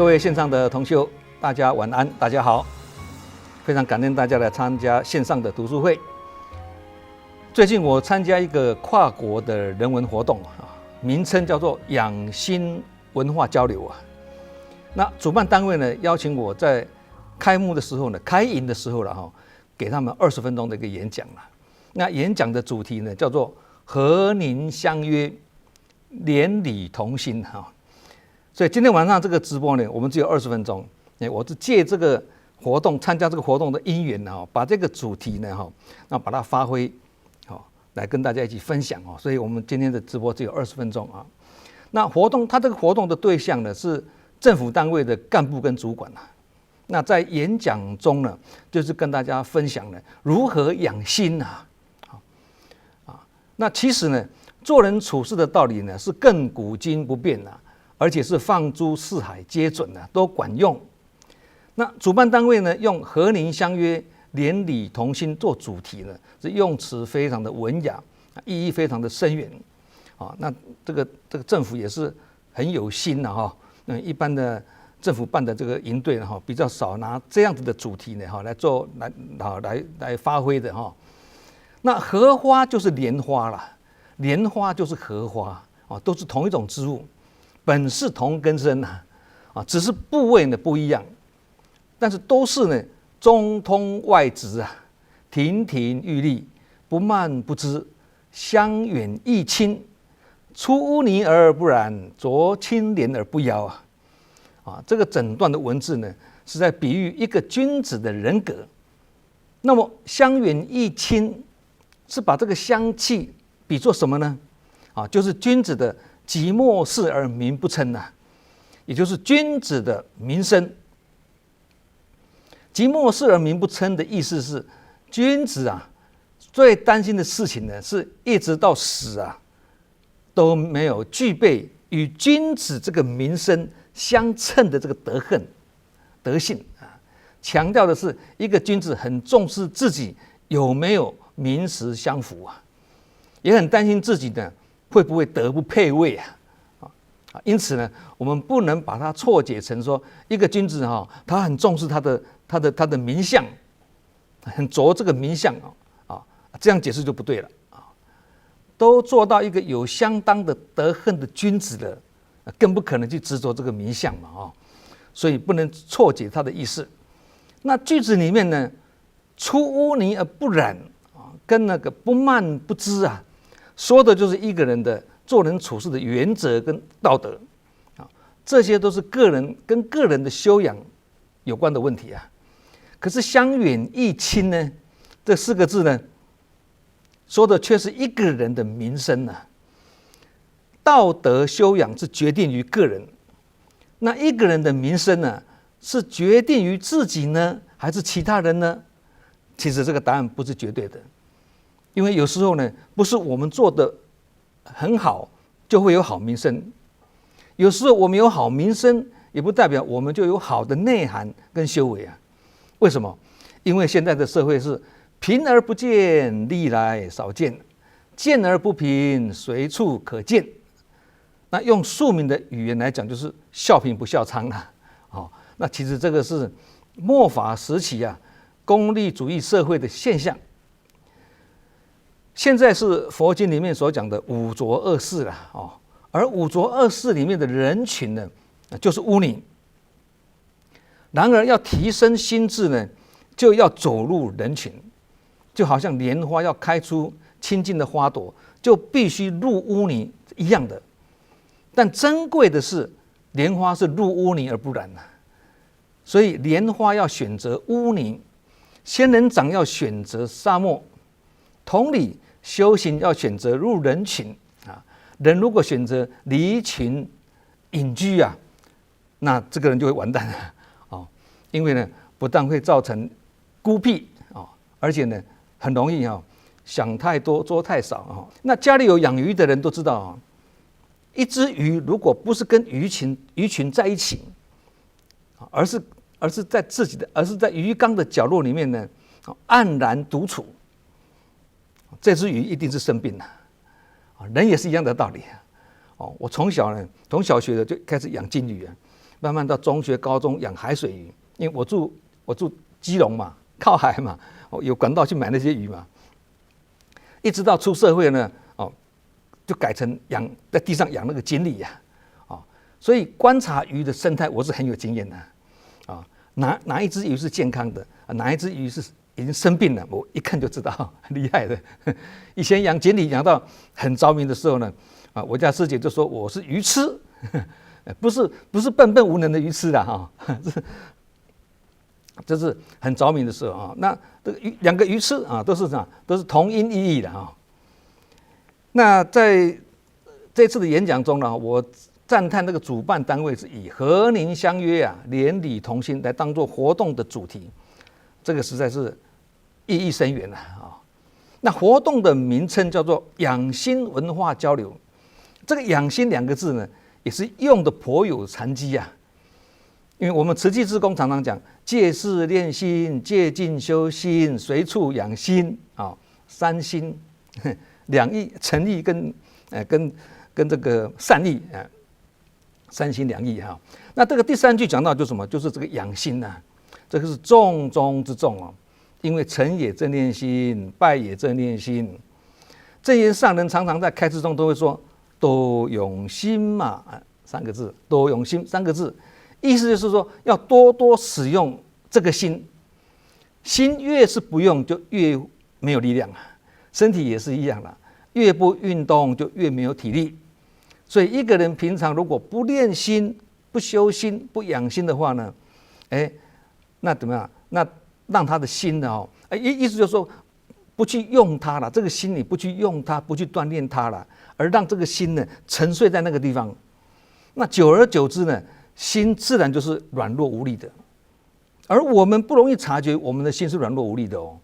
各位线上的同修，大家晚安，大家好，非常感恩大家来参加线上的读书会。最近我参加一个跨国的人文活动名称叫做养心文化交流那主办单位呢邀请我在开幕的时候呢，开营的时候给他们20分钟的一个演讲那演讲的主题呢叫做和您相约，连理同心所以今天晚上这个直播呢，我们只有20分钟。我是借这个活动，参加这个活动的因缘把这个主题呢那把它发挥来跟大家一起分享所以我们今天的直播只有20分钟那它这个活动的对象呢是政府单位的干部跟主管那在演讲中呢，就是跟大家分享呢如何养心那其实呢，做人处事的道理呢是亘古今不变而且是放诸四海皆准都管用。那主办单位呢，用和您相约，连理同心做主题呢，是用词非常的文雅，意义非常的深远那这个政府也是很有心那一般的政府办的这个营队比较少拿这样子的主题呢来发挥的那荷花就是莲花啦，莲花就是荷花都是同一种植物，本是同根生只是部位呢不一样，但是都是呢中通外直亭亭玉立，不蔓不枝，香远益亲，出污泥而不染，濯清涟而不妖这个整段的文字呢是在比喻一个君子的人格。那么香远益亲是把这个香气比作什么呢就是君子的寂寞事而名不称也就是君子的名声。寂寞事而名不称的意思是，君子最担心的事情呢，是一直到死都没有具备与君子这个名声相称的这个德性强调的是一个君子很重视自己有没有名实相符也很担心自己呢会不会德不配位因此呢，我们不能把它错解成说一个君子他很重视他的名相，很着这个名相这样解释就不对了都做到一个有相当的德行的君子了，更不可能去执着这个名相所以不能错解他的意思。那句子里面呢，出污泥而不染跟那个不蔓不枝说的就是一个人的做人处事的原则跟道德这些都是跟个人的修养有关的问题可是香远益亲呢，这4个字呢，说的却是一个人的名声道德修养是决定于个人，那一个人的名声呢，是决定于自己呢，还是其他人呢？其实这个答案不是绝对的，因为有时候呢，不是我们做的很好就会有好名声，有时候我们有好名声，也不代表我们就有好的内涵跟修为为什么？因为现在的社会是贫而不见，利来少见，见而不贫，随处可见。那用庶民的语言来讲，就是笑贫不笑娼那其实这个是末法时期功利主义社会的现象。现在是佛经里面所讲的五浊恶世了而五浊恶世里面的人群呢，就是污泥。然而要提升心智呢，就要走入人群，就好像莲花要开出清净的花朵，就必须入污泥一样的。但珍贵的是，莲花是入污泥而不染所以莲花要选择污泥，仙人掌要选择沙漠，同理修行要选择入人群人如果选择离群隐居那这个人就会完蛋了因为呢，不但会造成孤僻而且呢，很容易想太多做太少那家里有养鱼的人都知道一只鱼如果不是跟鱼群在一起而是在鱼缸的角落里面呢黯然独处，这只鱼一定是生病了人也是一样的道理我从小学就开始养金鱼慢慢到中学、高中养海水鱼，因为我住基隆嘛，靠海嘛，有管道去买那些鱼嘛。一直到出社会呢，就改成在地上养那个锦鲤呀，所以观察鱼的生态我是很有经验的，哪一只鱼是健康的，哪一只鱼是已经生病了，我一看就知道，很厉害的。以前养锦鲤养到很着迷的时候呢，我家师姐就说我是鱼痴，不是笨笨无能的鱼痴啦哈，这是很着迷的时候啊。那这个两个鱼痴啊，都是同音异义的啊。那在这次的演讲中呢，我赞叹那个主办单位是以和宁相约啊，连理同心来当做活动的主题，这个实在是意义深远啊。那活动的名称叫做养心文化交流，这个养心两个字呢，也是用的颇有禅机啊。因为我们慈济志工常常讲借事练心、借境修心、随处养心啊，三心两意，诚意跟这个善意啊，三心两意哈。那这个第三句讲到就是什么？就是这个养心啊，这个是重中之重哦。因为成也正念心，败也正念心。正言上人常常在开示中都会说多用心嘛，三个字，多用心三个字，意思就是说要多多使用这个心，心越是不用就越没有力量啊，身体也是一样啦，越不运动就越没有体力。所以一个人平常如果不练心、不修心、不养心的话呢，那怎么样？那让他的心呢，意思就是说不去用它了，这个心你不去用它，不去锻炼它了，而让这个心呢沉睡在那个地方，那久而久之呢，心自然就是软弱无力的。而我们不容易察觉我们的心是软弱无力的哦，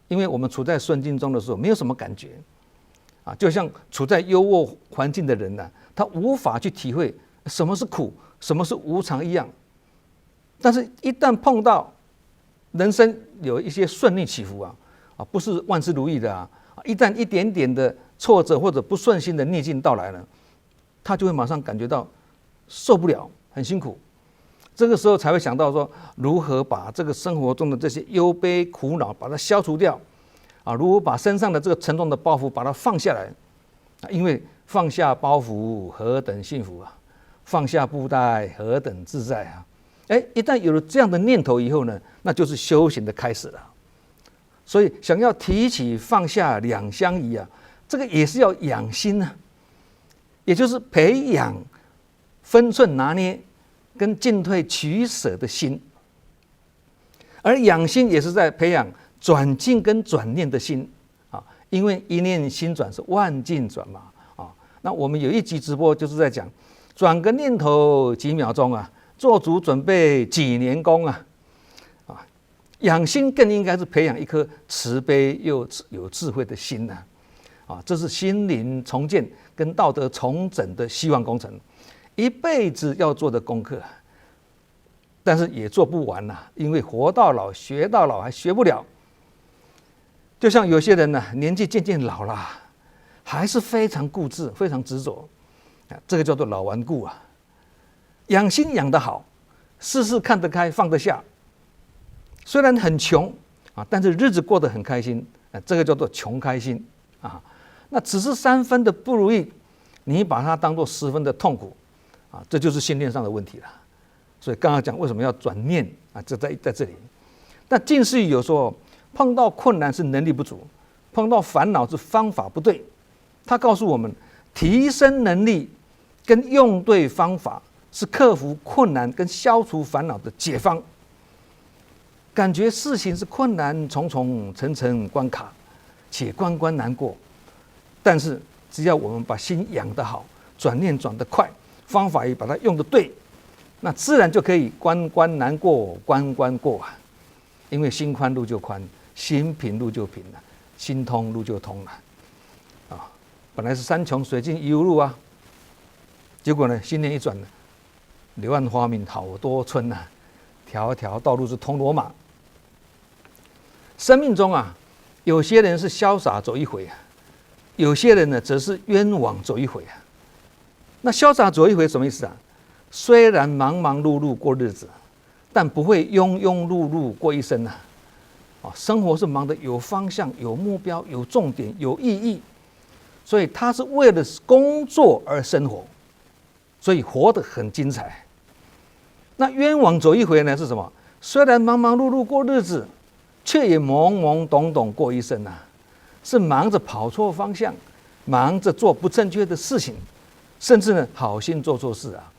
因为我们处在顺境中的时候没有什么感觉啊，就像处在优渥环境的人呢，他无法去体会什么是苦，什么是无常一样。但是一旦碰到人生有一些顺利起伏不是万事如意的一旦一点点的挫折或者不顺心的逆境到来了，他就会马上感觉到受不了，很辛苦。这个时候才会想到说，如何把这个生活中的这些忧悲苦恼把它消除掉如何把身上的这个沉重的包袱把它放下来因为放下包袱何等幸福放下布袋何等自在一旦有了这样的念头以后呢，那就是修行的开始了。所以想要提起放下两相宜这个也是要养心也就是培养分寸拿捏跟进退取舍的心。而养心也是在培养转境跟转念的心因为一念心转是万境转嘛那我们有一集直播就是在讲转个念头几秒钟做足准备几年功养心更应该是培养一颗慈悲又有智慧的心这是心灵重建跟道德重整的希望工程，一辈子要做的功课，但是也做不完因为活到老学到老还学不了。就像有些人年纪渐渐老了，还是非常固执非常执着这个叫做老顽固养心养得好，事事看得开放得下，虽然很穷但是日子过得很开心这个叫做穷开心那只是3分的不如意，你把它当作10分的痛苦这就是心念上的问题了。所以刚刚讲为什么要转念这在这里。那近似语有说，碰到困难是能力不足，碰到烦恼是方法不对。他告诉我们，提升能力跟用对方法是克服困难跟消除烦恼的解方。感觉事情是困难重重层层关卡，且关关难过，但是只要我们把心养得好，转念转得快，方法也把它用得对，那自然就可以关关难过关关过因为心宽路就宽，心平路就平了，心通路就通了本来是山穷水尽疑无路结果呢，心念一转呢，柳暗花明好多村条条道路是通罗马。生命中有些人是潇洒走一回有些人呢则是冤枉走一回那潇洒走一回什么意思虽然忙忙碌碌过日子，但不会庸庸碌碌过一生啊。生活是忙得有方向、有目标、有重点、有意义，所以他是为了工作而生活，所以活得很精彩。那冤枉走一回呢？是什么？虽然忙忙碌碌过日子，却也懵懵懂懂过一生啊，是忙着跑错方向，忙着做不正确的事情，甚至呢好心做错事啊。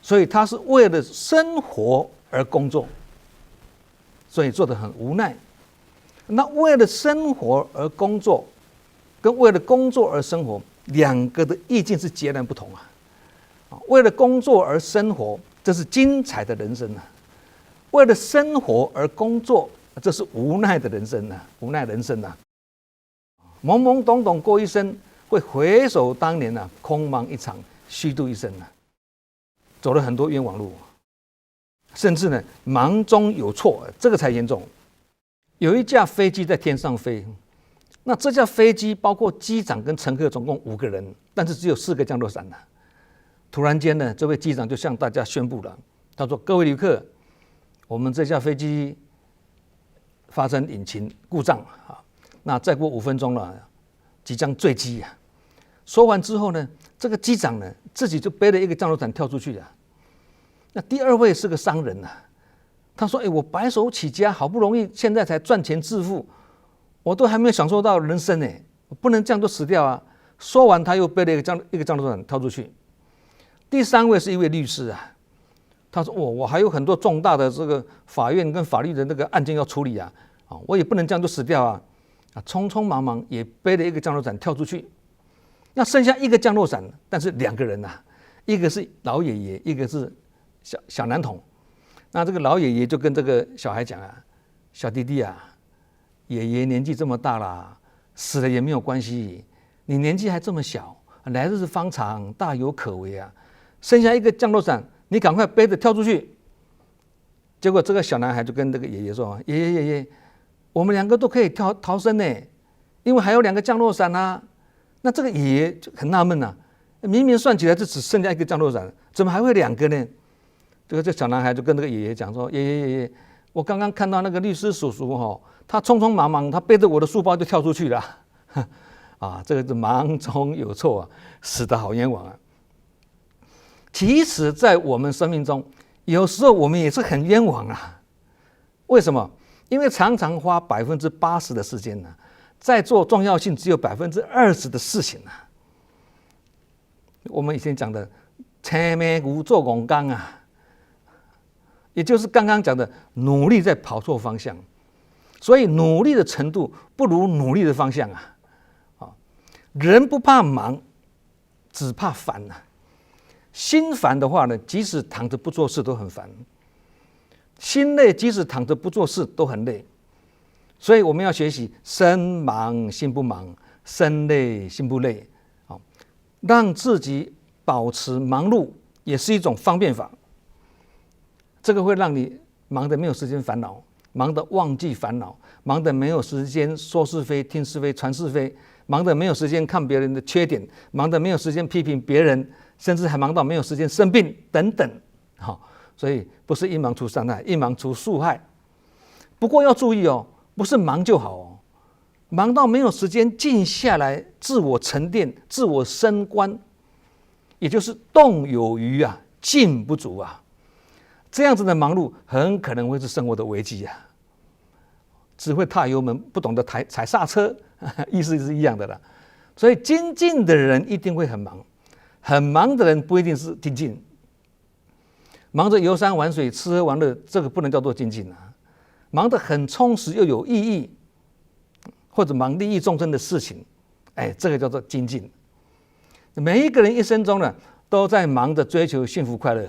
所以他是为了生活而工作，所以做得很无奈。那为了生活而工作，跟为了工作而生活，两个的意境是截然不同啊。为了工作而生活，这是精彩的人生啊；为了生活而工作，这是无奈的人生啊，无奈人生啊。懵懵懂懂过一生，会回首当年啊，空忙一场，虚度一生啊，走了很多冤枉路，甚至呢忙中有错，这个才严重。有一架飞机在天上飞，那这架飞机包括机长跟乘客总共5个人，但是只有4个降落伞啊。突然间呢，这位机长就向大家宣布了，他说：“各位旅客，我们这架飞机发生引擎故障啊，那再过5分钟了，即将坠机啊。”说完之后呢，这个机长呢自己就背了一个降落伞跳出去了。那第2位是个商人啊，他说：“我白手起家，好不容易现在才赚钱致富，我都还没有享受到人生呢，我不能这样就死掉啊。”说完，他又背了一个降落伞跳出去。第3位是一位律师啊，他说：“我还有很多重大的这个法院跟法律的那个案件要处理啊，我也不能这样就死掉啊。”匆匆忙忙也背了一个降落伞跳出去。那剩下1个降落伞，但是2个人啊，一个是老爷爷，一个是小男童。那这个老爷爷就跟这个小孩讲啊：“小弟弟啊，爷爷年纪这么大了，死了也没有关系，你年纪还这么小，来日方长，大有可为啊。剩下1个降落伞，你赶快背着跳出去。”结果这个小男孩就跟这个爷爷说：“爷爷，我们2个都可以逃生呢，因为还有2个降落伞啊。”那这个爷爷就很纳闷啊，明明算起来就只剩下1个降落伞，怎么还会2个呢？这小男孩就跟这个爷爷讲说：“爷爷，我刚刚看到那个律师叔叔他匆匆忙忙，他背着我的书包就跳出去了。啊，这个是忙中有错啊，死得好冤枉啊。”其实，在我们生命中，有时候我们也是很冤枉啊。为什么？因为常常花80%的时间呢，在做重要性只有20%的事情啊。我们以前讲的“青梅无做拱刚”啊，也就是刚刚讲的努力在跑错方向，所以努力的程度不如努力的方向啊。人不怕忙，只怕烦啊。心烦的话呢，即使躺着不做事都很烦；心累，即使躺着不做事都很累。所以我们要学习身忙心不忙，身累心不累，让自己保持忙碌也是一种方便法。这个会让你忙得没有时间烦恼，忙得忘记烦恼，忙得没有时间说是非、听是非、传是非，忙得没有时间看别人的缺点，忙得没有时间批评别人，甚至还忙到没有时间生病等等。所以不是一忙除三害，一忙除数害。不过要注意不是忙就好忙到没有时间静下来，自我沉淀、自我升观，也就是动有余啊，静不足啊。这样子的忙碌很可能会是生活的危机啊，只会踏油门，不懂得踩刹车，意思是一样的啦。所以精进的人一定会很忙，很忙的人不一定是精进。忙着游山玩水、吃喝玩乐，这个不能叫做精进啊。忙得很充实又有意义，或者忙利益众生的事情，这个叫做精进。每一个人一生中呢，都在忙着追求幸福快乐，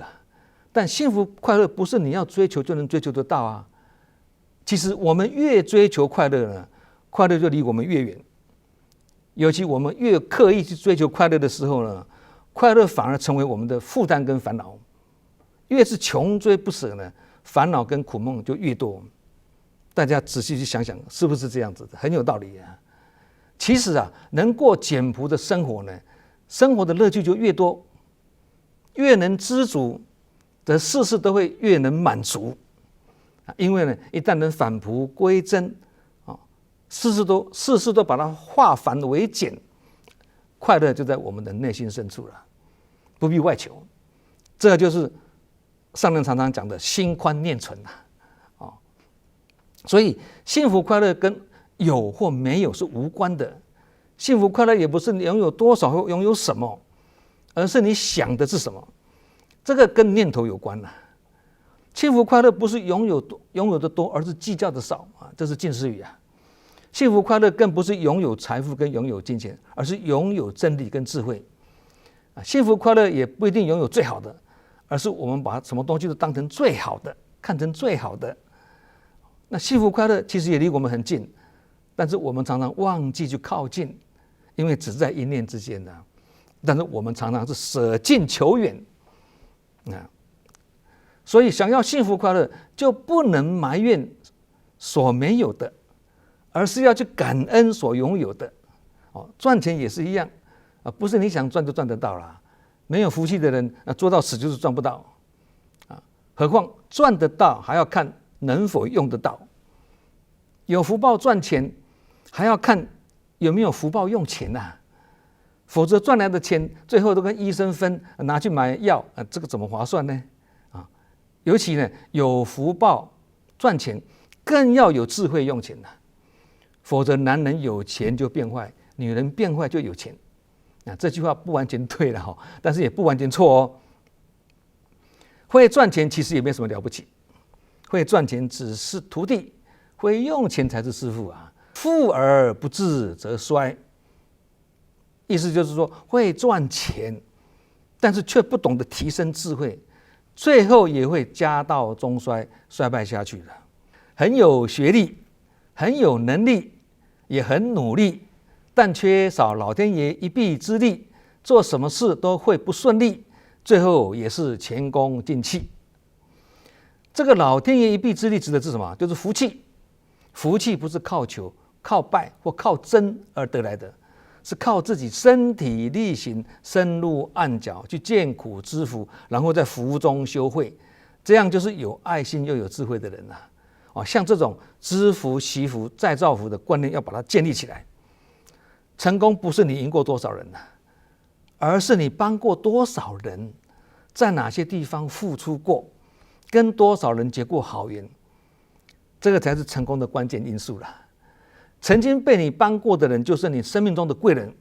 但幸福快乐不是你要追求就能追求得到啊。其实我们越追求快乐呢，快乐就离我们越远。尤其我们越刻意去追求快乐的时候呢，快乐反而成为我们的负担跟烦恼。越是穷追不舍呢，烦恼跟苦梦就越多。大家仔细去想想，是不是这样子的？很有道理啊。其实能过简朴的生活呢，生活的乐趣就越多，越能知足，则事事都会越能满足。因为呢，一旦能返璞归真，事事都把它化繁为简，快乐就在我们的内心深处了，不必外求。这就是上人常常讲的心宽念存啊。所以幸福快乐跟有或没有是无关的。幸福快乐也不是你拥有多少或拥有什么，而是你想的是什么，这个跟念头有关了。幸福快乐不是拥有的多，而是计较的少啊，这是近似语啊。幸福快乐更不是拥有财富跟拥有金钱，而是拥有真理跟智慧啊。幸福快乐也不一定拥有最好的，而是我们把什么东西都当成最好的，看成最好的。那幸福快乐其实也离我们很近，但是我们常常忘记去靠近，因为只在一念之间呢。但是我们常常是舍近求远啊。所以想要幸福快乐，就不能埋怨所没有的，而是要去感恩所拥有的。赚钱也是一样啊，不是你想赚就赚得到啦。没有福气的人，做到死就是赚不到啊。何况赚得到还要看能否用得到。有福报赚钱，还要看有没有福报用钱啊。否则赚来的钱最后都跟医生分，拿去买药，这个怎么划算呢？尤其呢，有福报赚钱，更要有智慧用钱呐。否则，男人有钱就变坏，女人变坏就有钱。这句话不完全对了哈，但是也不完全错哦。会赚钱其实也没什么了不起，会赚钱只是徒弟，会用钱才是师傅啊。富而不智则衰，意思就是说，会赚钱，但是却不懂得提升智慧。最后也会家道中衰，衰败下去了。很有学历，很有能力，也很努力，但缺少老天爷一臂之力，做什么事都会不顺利，最后也是前功尽弃。这个老天爷一臂之力指的是什么？就是福气。福气不是靠求、靠拜或靠真而得来的，是靠自己身体力行，深入暗角去见苦知福，然后在福中修慧，这样就是有爱心又有智慧的人啊。像这种知福惜福再造福的观念，要把它建立起来。成功不是你赢过多少人而是你帮过多少人，在哪些地方付出过，跟多少人结过好缘，这个才是成功的关键因素啦。曾经被你帮过的人，就是你生命中的贵人。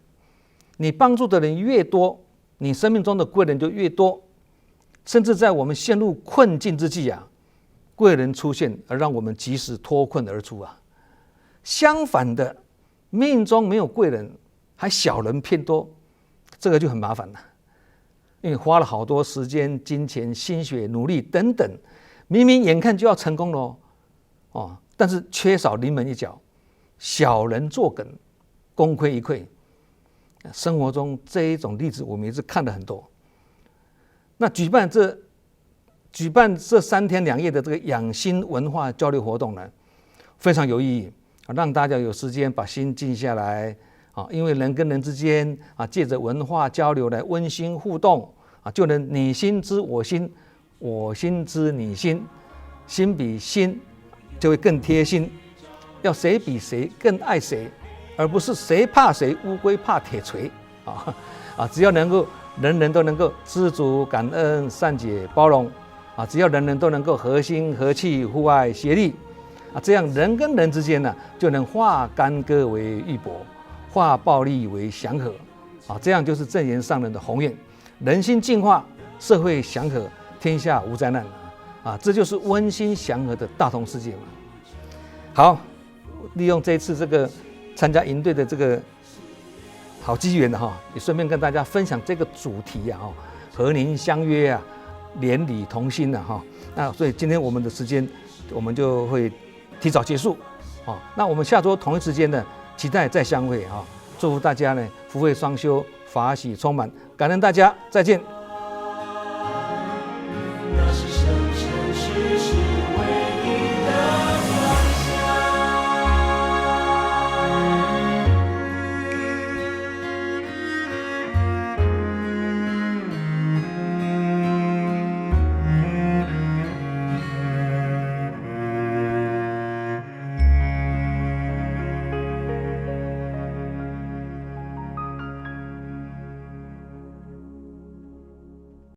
你帮助的人越多，你生命中的贵人就越多。甚至在我们陷入困境之际贵人出现，而让我们及时脱困而出相反的，命中没有贵人，还小人偏多，这个就很麻烦了。因为花了好多时间、金钱、心血、努力等等，明明眼看就要成功了但是缺少临门一脚。小人作梗，功亏一篑。生活中这一种例子，我们也是看了很多。那举办这3天2夜的这个养心文化交流活动呢，非常有意义让大家有时间把心静下来因为人跟人之间借着文化交流来温馨互动就能你心知我心，我心知你心，心比心就会更贴心。要谁比谁更爱谁，而不是谁怕谁，乌龟怕铁锤只要能够人人都能够知足感恩、善解包容只要人人都能够和心和气、互爱协力这样人跟人之间呢，就能化干戈为玉帛，化暴力为祥和这样就是正言上人的宏愿。人心净化，社会祥和，天下无灾难这就是温馨祥和的大同世界嘛。好。利用这一次这个参加营队的这个好机缘也顺便跟大家分享这个主题和您相约连理同心那所以今天我们的时间我们就会提早结束那我们下周同一时间呢，期待再相会祝福大家呢福慧双修，法喜充满，感恩大家，再见。